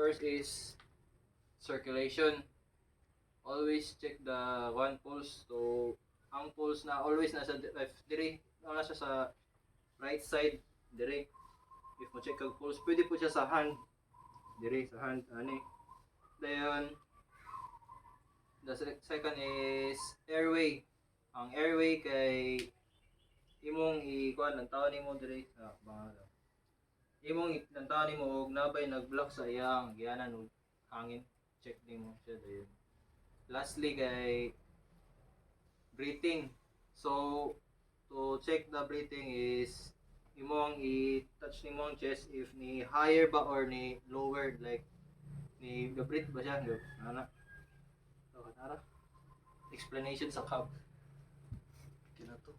first is circulation. Always check the one pulse. So ang pulse na always nasa left dire, nasa sa right side dire. If mo check ang pulse, pwede po siya sa hand. Dire sa hand ani. Then the second is airway. Ang airway kay imong ikuan ang tawon nimo dire sa bangalo. Imong ang tawon nimo og nabay nag-block sa iyang gianan og hangin. Check nimo siya dayon. Lastly kay breathing. So to check the breathing is imong i-touch nimo ang chest if ni higher ba or ni lower, like ni breathe ba siya ana. So kanara explanation sa cab kina to.